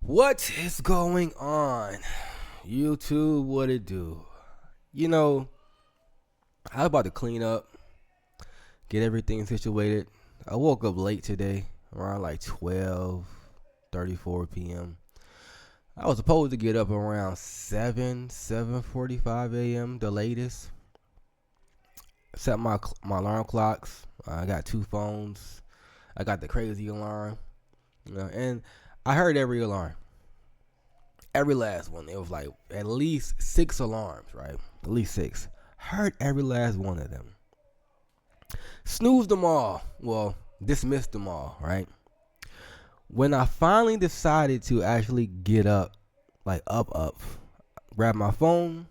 What is going on? YouTube, what it do? You know, I was about to clean up, get everything situated. I woke up late today, around like 12:34 p.m. I was supposed to get up around 7:45 a.m. the latest. Set my alarm clocks. I got two phones. I got the crazy alarm, and I heard every alarm. Every last one. It was like at least six alarms, right? At least six. Heard every last one of them. Snoozed them all. Well, dismissed them all, right? When I finally decided to actually get up, like up, grab my phone,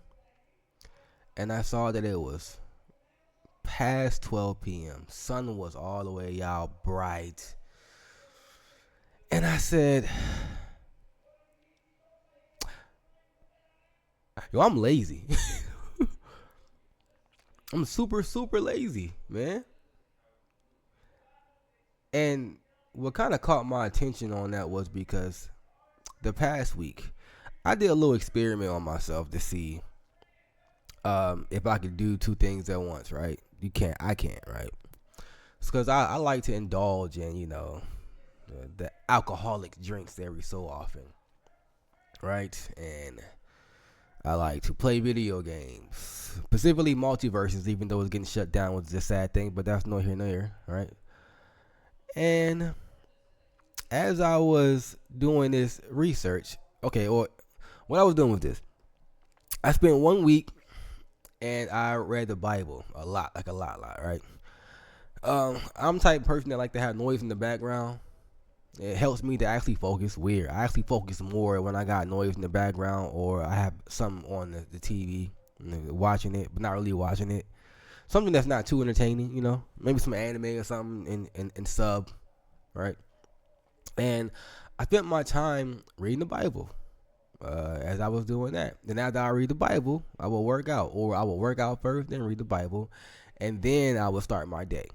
and I saw that it was past 12 p.m. Sun was all the way out bright. And I said, yo, I'm lazy. I'm super, super lazy, man. And what kind of caught my attention on that was because the past week, I did a little experiment on myself to see if I could do two things at once, right? I can't, right? It's because I like to indulge in, the alcoholic drinks every so often, right? And I like to play video games, specifically multiverses, even though it's getting shut down, which is a sad thing, but that's no here nor there, right? And as I was doing this research, or what I was doing with this, I spent 1 week and I read the Bible a lot, right? I'm the type of person that like to have noise in the background. It helps me to actually focus. Weird. I actually focus more when I got noise in the background or I have something on the TV, watching it, but not really watching it. Something that's not too entertaining, maybe some anime or something in sub, right? And I spent my time reading the Bible as I was doing that. Then after I read the Bible, I will work out, or I will work out first, then read the Bible, and then I will start my day.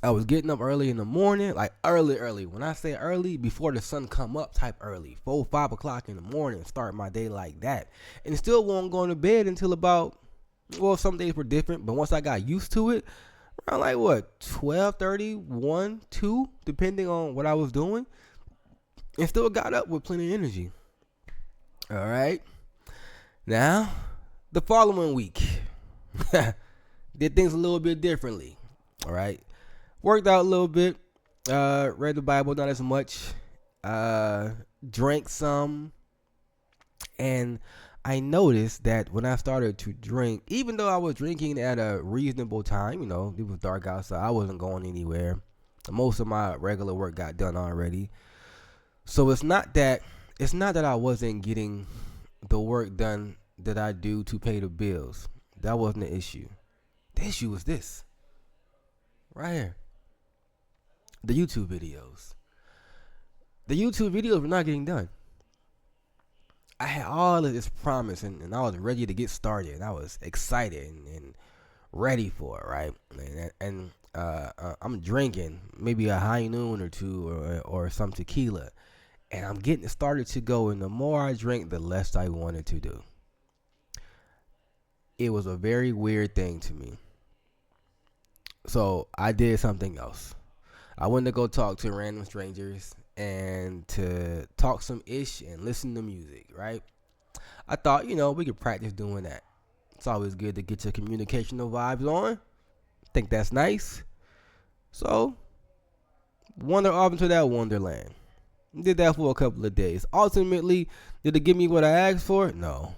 I was getting up early in the morning, like early. When I say early, before the sun come up, type early, 4-5 o'clock in the morning, start my day like that, and still won't go to bed until about. Well, some days were different, but once I got used to it, around like what 12:30, 1, 2, depending on what I was doing, and still got up with plenty of energy. All right, now the following week, did things a little bit differently. All right. Worked out a little bit. Read the Bible, not as much. Drank some. And I noticed that when I started to drink, even though I was drinking at a reasonable time, it was dark outside. I wasn't going anywhere. Most of my regular work got done already. So it's not that I wasn't getting the work done that I do to pay the bills. That wasn't the issue. The issue was this. Right here. The YouTube videos. The YouTube videos were not getting done. I had all of this promise and I was ready to get started. And I was excited and ready for it, right? And I'm drinking maybe a high noon or two or some tequila. And I'm getting it started to go. And the more I drank, the less I wanted to do. It was a very weird thing to me. So I did something else. I went to go talk to random strangers and to talk some ish and listen to music, right? I thought, we could practice doing that. It's always good to get your communicational vibes on. Think that's nice. So, wander off into that wonderland. Did that for a couple of days. Ultimately, did it give me what I asked for? No,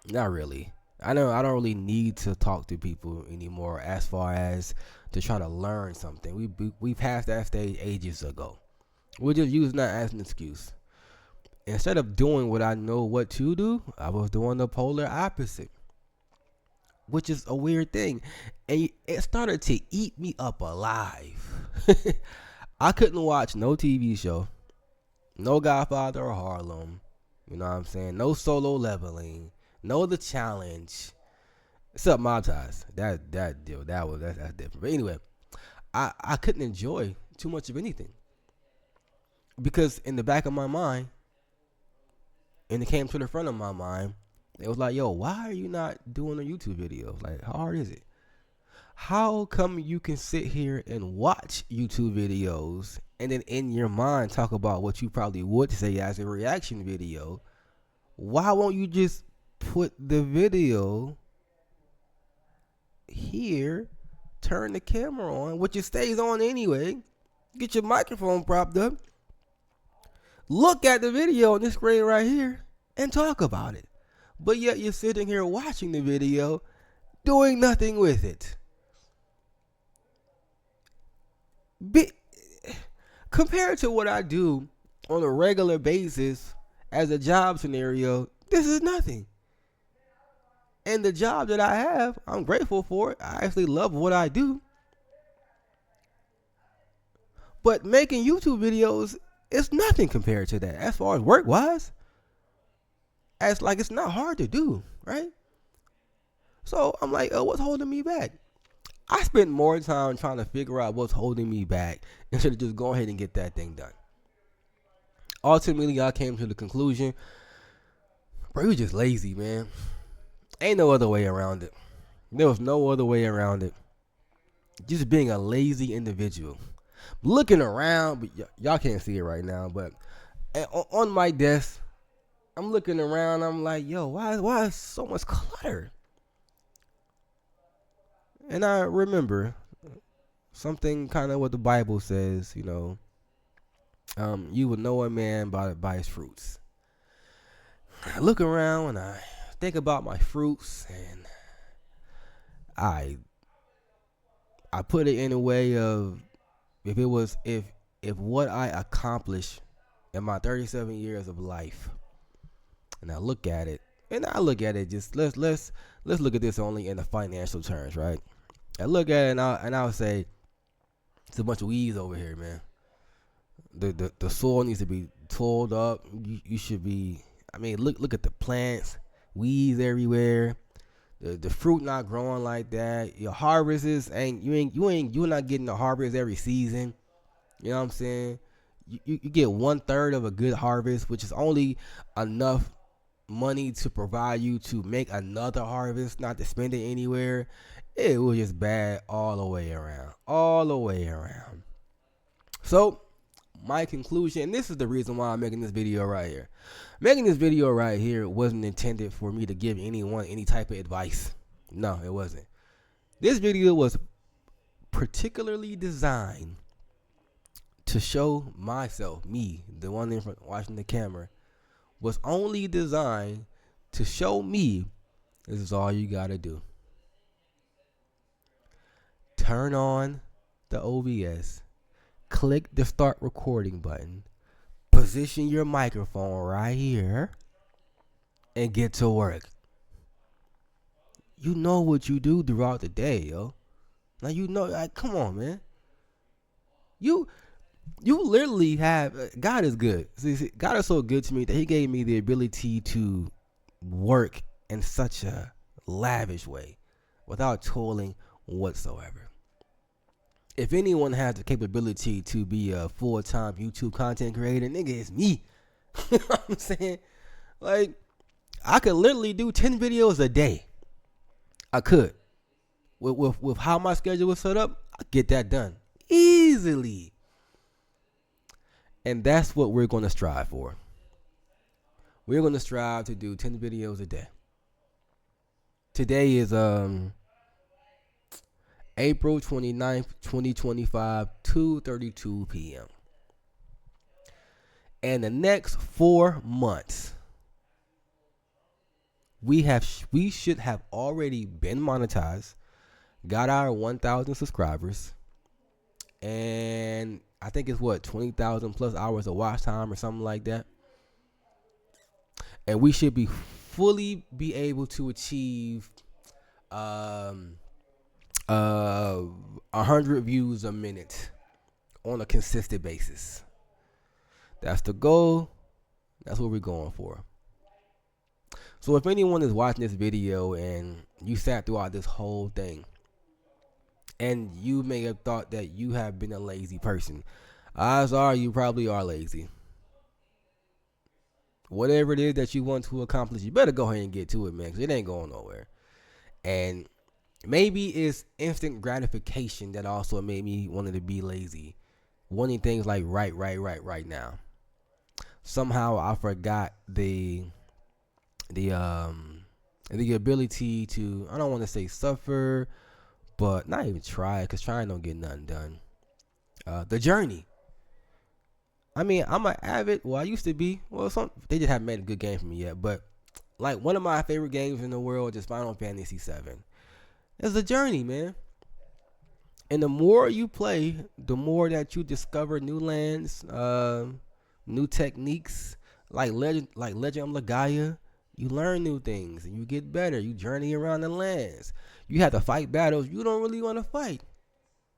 not really. I don't really need to talk to people anymore as far as to try to learn something. We passed that stage ages ago. We're just using that as an excuse. Instead of doing what I know what to do, I was doing the polar opposite, which is a weird thing. And it started to eat me up alive. I couldn't watch no TV show, no Godfather or Harlem, you know what I'm saying? No Solo Leveling. No, The Challenge. Except Mob Ties. That's different. But anyway, I couldn't enjoy too much of anything because in the back of my mind, And it came to the front of my mind. It was like, yo, why are you not doing a YouTube video? Like, how hard is it? How come you can sit here and watch YouTube videos and then in your mind talk about what you probably would say as a reaction video? Why won't you just put the video here, turn the camera on, which it stays on anyway, get your microphone propped up, look at the video on this screen right here, and talk about it? But yet you're sitting here watching the video, doing nothing with it. Compared to what I do on a regular basis as a job scenario, this is nothing. And the job that I have, I'm grateful for it. I actually love what I do. But making YouTube videos is nothing compared to that. As far as work-wise, it's not hard to do, right? So I'm like, what's holding me back? I spent more time trying to figure out what's holding me back instead of just go ahead and get that thing done. Ultimately, I came to the conclusion, bro, you're just lazy, man. Ain't no other way around it. There was no other way around it. Just being a lazy individual. Looking around, but y'all can't see it right now, but on my desk, I'm looking around. I'm like, yo, why is so much clutter? And I remember something kind of what the Bible says, you will know a man by his fruits. I look around and I think about my fruits, and I put it in a way of if what I accomplished in my 37 years of life, and I look at it just let's look at this only in the financial terms, right? I look at it and I'll say it's a bunch of weeds over here, man. The soil needs to be toiled up. You should be. I mean, look at the plants, weeds everywhere. The fruit not growing like that. Your harvests you're not getting the harvest every season. You know what I'm saying? You get 1/3 of a good harvest, which is only enough money to provide you to make another harvest, not to spend it anywhere. It was just bad all the way around. So my conclusion, and this is the reason why I'm making this video right here. Making this video right here wasn't intended for me to give anyone any type of advice. No, it wasn't. This video was particularly designed to show myself, me, the one in front watching the camera, was only designed to show me this is all you gotta do. Turn on the OBS, click the start recording button, position your microphone right here, and get to work. You know what you do throughout the day, yo. Now like, come on, man. You literally have, God is good. See, God is so good to me that he gave me the ability to work in such a lavish way without toiling whatsoever. If anyone has the capability to be a full-time YouTube content creator, nigga, it's me. You know what I'm saying? Like, I could literally do 10 videos a day. I could. With how my schedule was set up, I get that done easily. And that's what we're going to strive for. We're going to strive to do 10 videos a day. Today is April 29th, 2025, 2:32 p.m. And the next 4 months, we should have already been monetized, got our 1,000 subscribers, and I think it's 20,000 plus hours of watch time or something like that. And we should be fully be able to achieve 100 views a minute on a consistent basis. That's the goal. That's what we're going for. So if anyone is watching this video and you sat throughout this whole thing, and you may have thought that you have been a lazy person, odds are you probably are lazy. Whatever it is that you want to accomplish, you better go ahead and get to it, man, because it ain't going nowhere. And maybe it's instant gratification that also made me wanting to be lazy, wanting things like right now. Somehow I forgot the the ability to, I don't want to say suffer, but not even try, because trying don't get nothing done. The journey. I mean, I'm an avid. Well, I used to be. Well, they just haven't made a good game for me yet. But like one of my favorite games in the world is Final Fantasy VII. It's a journey, man. And the more you play, the more that you discover new lands, new techniques, like Legend of Legaia. You learn new things and you get better. You journey around the lands. You have to fight battles you don't really want to fight.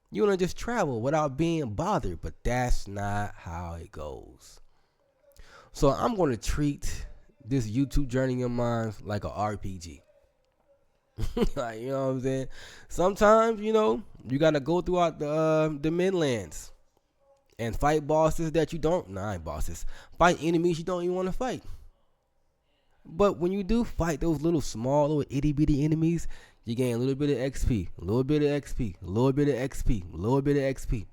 You want to just travel without being bothered, but that's not how it goes. So I'm going to treat this YouTube journey of mine like a RPG. Like, you know what I'm saying? Sometimes, you got to go throughout the Midlands and fight bosses that you don't, not bosses, fight enemies you don't even want to fight. But when you do fight those little small, little itty bitty enemies, you gain a little bit of XP, a little bit of XP, a little bit of XP, a little bit of XP.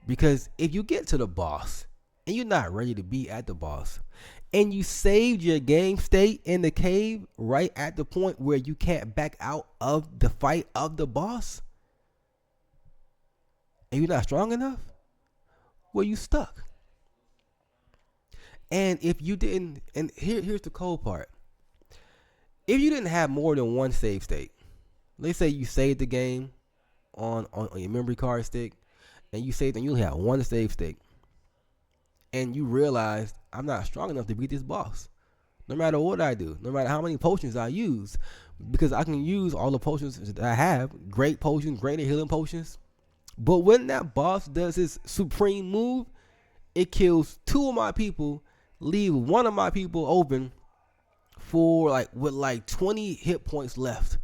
Because if you get to the boss and you're not ready to be at the boss, and you saved your game state in the cave right at the point where you can't back out of the fight of the boss, and you're not strong enough, well, you stuck. And if you didn't, and here's the cold part. If you didn't have more than one save state, let's say you saved the game on your memory card stick, and you saved and you only have one save state, and you realize I'm not strong enough to beat this boss, no matter what I do, no matter how many potions I use, because I can use all the potions that I have, great potions, greater healing potions. But when that boss does his supreme move, it kills 2 of my people, leave 1 of my people open for with 20 hit points left.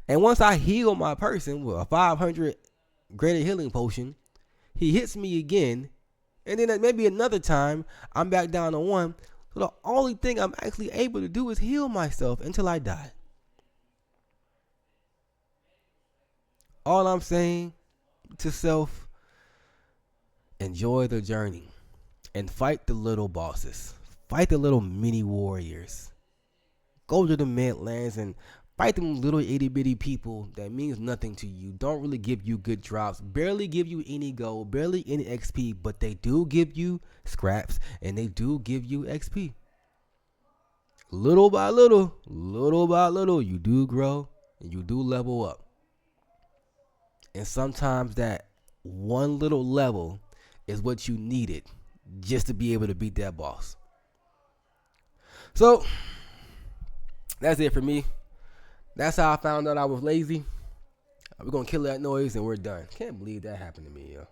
And once I heal my person with a 500 greater healing potion, he hits me again, and then maybe another time I'm back down to 1. So the only thing I'm actually able to do is heal myself until I die. All I'm saying to self, enjoy the journey and fight the little bosses. Fight the little mini warriors. Go to the Midlands and fight them little itty bitty people that means nothing to you. Don't really give you good drops. Barely give you any gold. Barely any XP. But they do give you scraps. And they do give you XP. Little by little, you do grow. And you do level up. And sometimes that one little level is what you needed just to be able to beat that boss. So that's it for me. That's how I found out I was lazy. We're going to kill that noise and we're done. Can't believe that happened to me, yo.